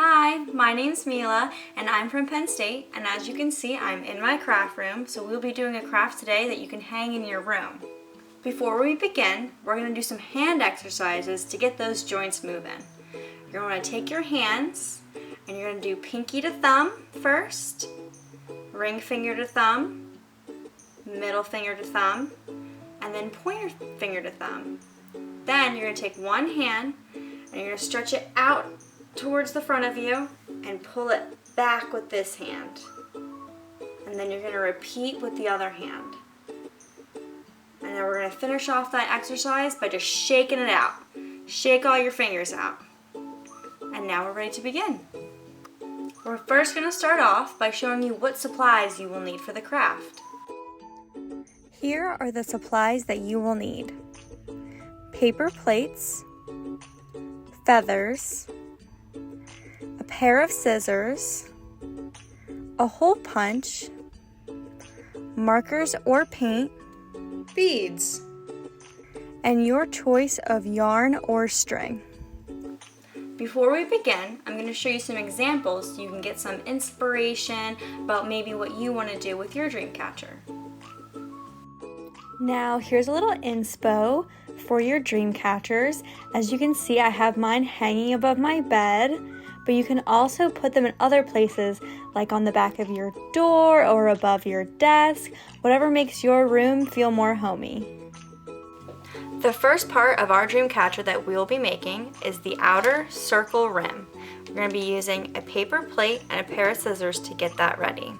Hi, my name's Mila and I'm from Penn State, and as you can see I'm in my craft room, so we'll be doing a craft today that you can hang in your room. Before we begin, we're going to do some hand exercises to get those joints moving. You're going to take your hands and you're going to do pinky to thumb first, ring finger to thumb, middle finger to thumb, and then pointer finger to thumb. Then you're going to take one hand and you're going to stretch it out towards the front of you and pull it back with this hand. And then you're going to repeat with the other hand. And then we're going to finish off that exercise by just shaking it out. Shake all your fingers out. And now we're ready to begin. We're first going to start off by showing you what supplies you will need for the craft. Here are the supplies that you will need. Paper plates, feathers, a pair of scissors, a hole punch, markers or paint, beads, and your choice of yarn or string. Before we begin, I'm going to show you some examples so you can get some inspiration about maybe what you want to do with your Dreamcatcher. Now here's a little inspo for your Dreamcatchers. As you can see, I have mine hanging above my bed, but you can also put them in other places like on the back of your door or above your desk, whatever makes your room feel more homey. The first part of our Dreamcatcher that we'll be making is the outer circle rim. We're going to be using a paper plate and a pair of scissors to get that ready.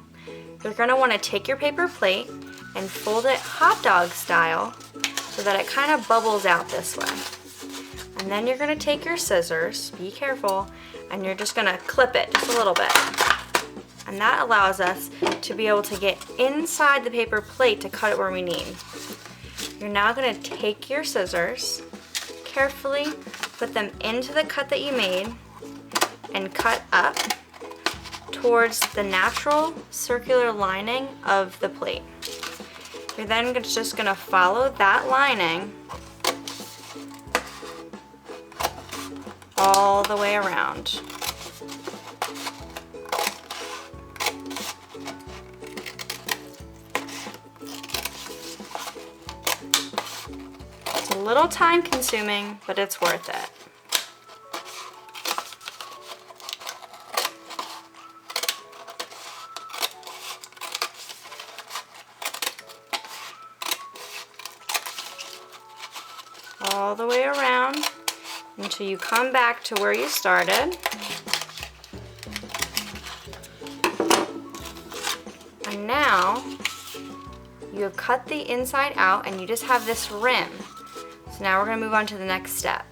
You're going to want to take your paper plate and fold it hot dog style so that it kind of bubbles out this way. And then you're going to take your scissors, be careful, and you're just going to clip it just a little bit. And that allows us to be able to get inside the paper plate to cut it where we need. You're now going to take your scissors, carefully put them into the cut that you made, and cut up towards the natural circular lining of the plate. You're then just going to follow that lining all the way around. It's a little time consuming, but it's worth it. All the way around until you come back to where you started. And now you have cut the inside out and you just have this rim. So now we're going to move on to the next step.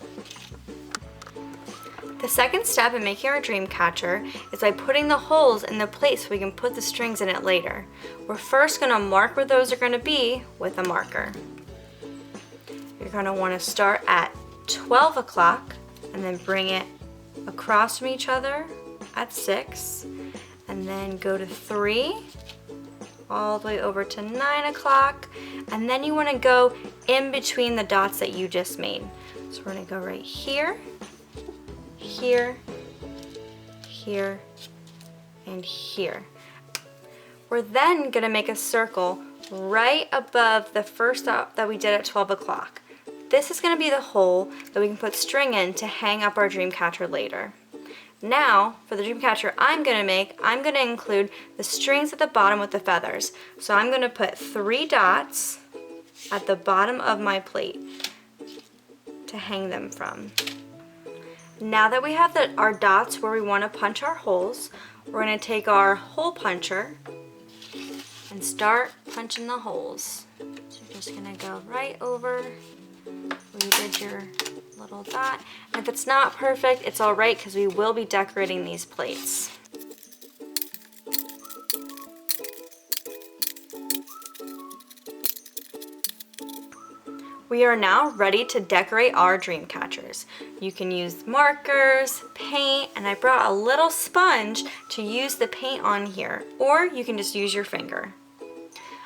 The second step in making our Dreamcatcher is by putting the holes in the plate so we can put the strings in it later. We're first going to mark where those are going to be with a marker. You're going to want to start at 12 o'clock and then bring it across from each other at 6, and then go to 3, all the way over to 9 o'clock, and then you want to go in between the dots that you just made. So we're going to go right here, here, here, and here. We're then going to make a circle right above the first dot that we did at 12 o'clock. This is going to be the hole that we can put string in to hang up our Dreamcatcher later. Now, for the Dreamcatcher I'm going to include the strings at the bottom with the feathers. So I'm going to put 3 dots at the bottom of my plate to hang them from. Now that we have our dots where we want to punch our holes, we're going to take our hole puncher and start punching the holes. So you're just going to go right over where you did your little dot. And if it's not perfect, it's alright because we will be decorating these plates. We are now ready to decorate our Dreamcatchers. You can use markers, paint, and I brought a little sponge to use the paint on here, or you can just use your finger.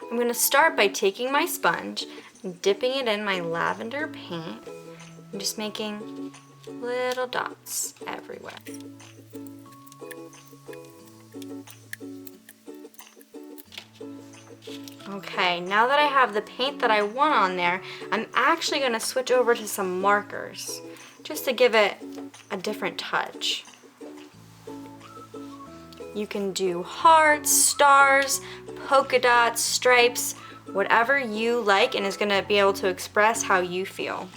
I'm going to start by taking my sponge and dipping it in my lavender paint and just making little dots everywhere. Okay, now that I have the paint that I want on there, I'm actually going to switch over to some markers just to give it a different touch. You can do hearts, stars, polka dots, stripes, whatever you like and is going to be able to express how you feel.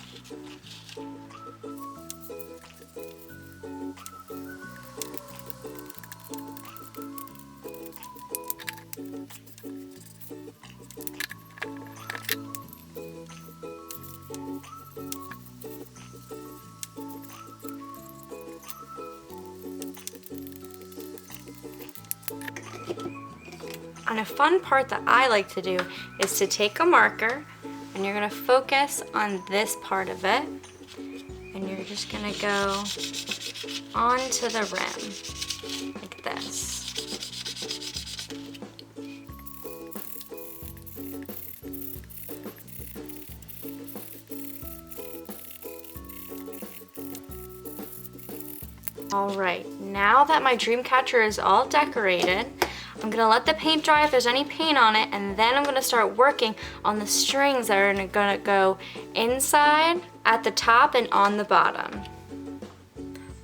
And a fun part that I like to do is to take a marker and you're going to focus on this part of it and you're just going to go onto the rim like this. Alright, now that my Dreamcatcher is all decorated, I'm gonna let the paint dry if there's any paint on it, and then I'm gonna start working on the strings that are gonna go inside, at the top, and on the bottom.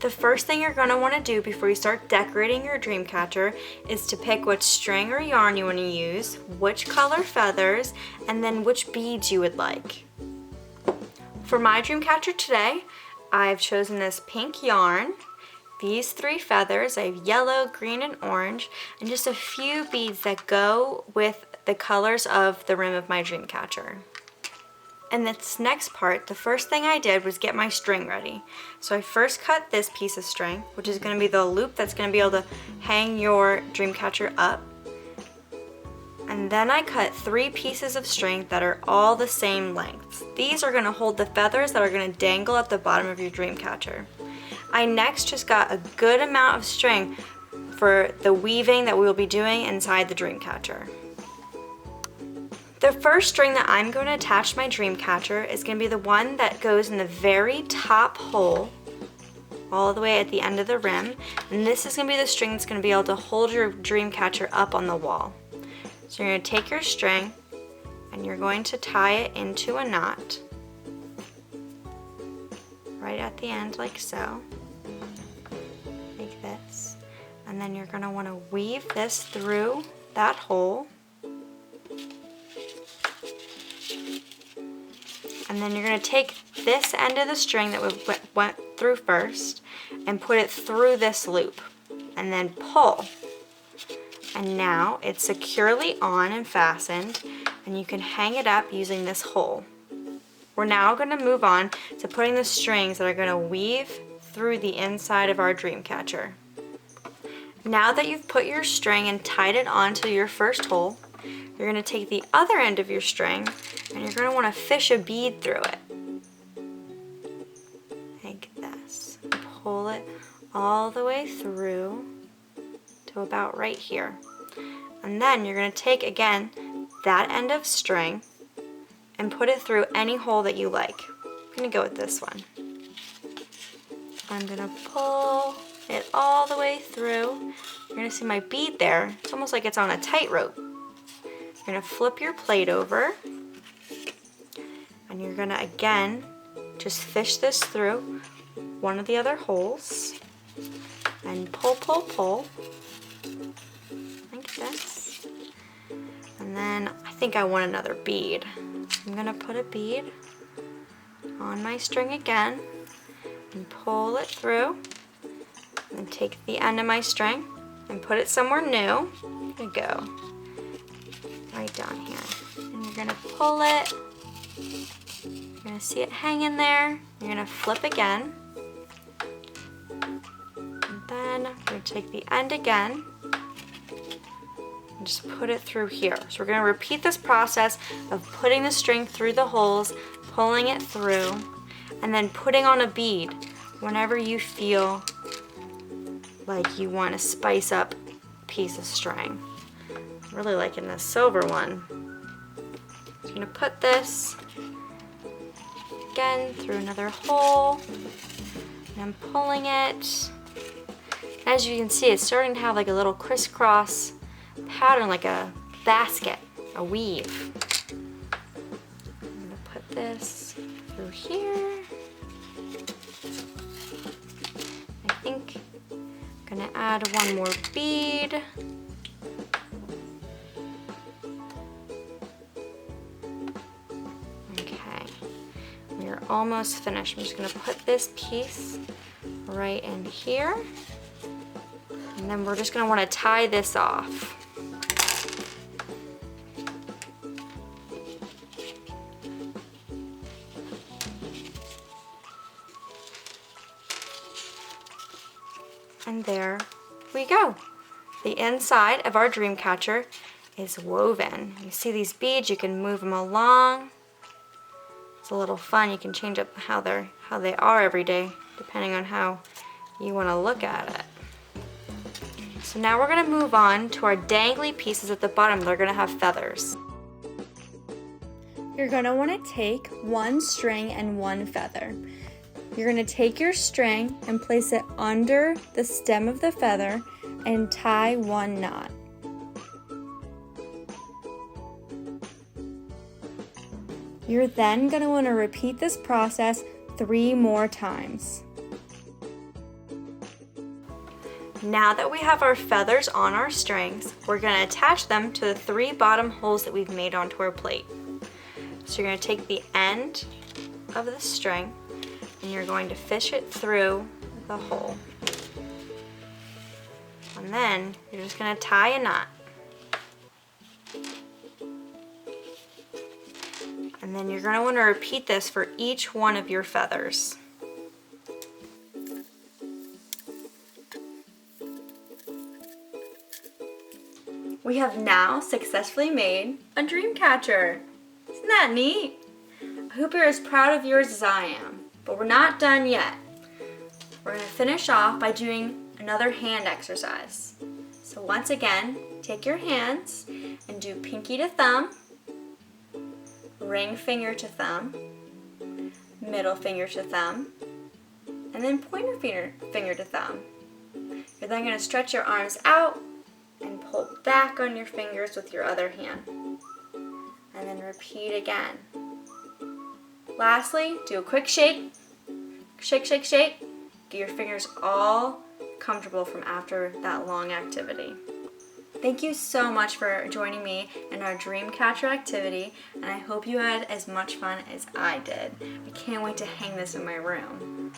The first thing you're gonna wanna do before you start decorating your Dreamcatcher is to pick which string or yarn you wanna use, which color feathers, and then which beads you would like. For my Dreamcatcher today, I've chosen this pink yarn, these 3 feathers. I have yellow, green, and orange, and just a few beads that go with the colors of the rim of my Dreamcatcher. In this next part, the first thing I did was get my string ready. So I first cut this piece of string, which is going to be the loop that's going to be able to hang your Dreamcatcher up. And then I cut 3 pieces of string that are all the same length. These are going to hold the feathers that are going to dangle at the bottom of your Dreamcatcher. I next just got a good amount of string for the weaving that we will be doing inside the Dreamcatcher. The first string that I'm going to attach to my Dreamcatcher is going to be the one that goes in the very top hole all the way at the end of the rim, and this is going to be the string that's going to be able to hold your Dreamcatcher up on the wall. So you're going to take your string and you're going to tie it into a knot right at the end like so, like this, and then you're going to want to weave this through that hole, and then you're going to take this end of the string that we went through first and put it through this loop and then pull, and now it's securely on and fastened and you can hang it up using this hole. We're now going to move on to putting the strings that are going to weave through the inside of our Dreamcatcher. Now that you've put your string and tied it onto your first hole, you're going to take the other end of your string and you're going to want to fish a bead through it. Like this. Pull it all the way through to about right here. And then you're going to take, again, that end of string and put it through any hole that you like. I'm going to go with this one. I'm going to pull it all the way through. You're going to see my bead there. It's almost like it's on a tightrope. You're going to flip your plate over and you're going to, again, just fish this through one of the other holes and pull, pull, pull like this. And then I think I want another bead. I'm going to put a bead on my string again and pull it through and take the end of my string and put it somewhere new. There you go. Right down here. And you're going to pull it. You're going to see it hanging there. You're going to flip again. And then we're going to take the end again and just put it through here. So we're going to repeat this process of putting the string through the holes, pulling it through, and then putting on a bead whenever you feel like you want to spice up a piece of string. I'm really liking this silver one. So I'm going to put this again through another hole, and I'm pulling it. As you can see, it's starting to have like a little crisscross pattern, like a basket. a weave. I'm gonna put this through here. I think I'm gonna add one more bead. Okay, we're almost finished. I'm just gonna put this piece right in here. And then we're just gonna wanna tie this off. And there we go. The inside of our Dreamcatcher is woven. You see these beads, you can move them along. It's a little fun. You can change up how they are every day, depending on how you want to look at it. So now we're going to move on to our dangly pieces at the bottom. They're going to have feathers. You're going to want to take one string and one feather. You're going to take your string and place it under the stem of the feather and tie one knot. You're then going to want to repeat this process 3 more times. Now that we have our feathers on our strings, we're going to attach them to the 3 bottom holes that we've made onto our plate. So you're going to take the end of the string and you're going to fish it through the hole. And then you're just going to tie a knot. And then you're going to want to repeat this for each one of your feathers. We have now successfully made a Dreamcatcher. Isn't that neat? I hope you're as proud of yours as I am. But we're not done yet. We're going to finish off by doing another hand exercise. So once again, take your hands and do pinky to thumb, ring finger to thumb, middle finger to thumb, and then pointer finger to thumb. You're then going to stretch your arms out and pull back on your fingers with your other hand. And then repeat again. Lastly, do a quick shake. Shake, shake, shake. Get your fingers all comfortable from after that long activity. Thank you so much for joining me in our Dreamcatcher activity, and I hope you had as much fun as I did. I can't wait to hang this in my room.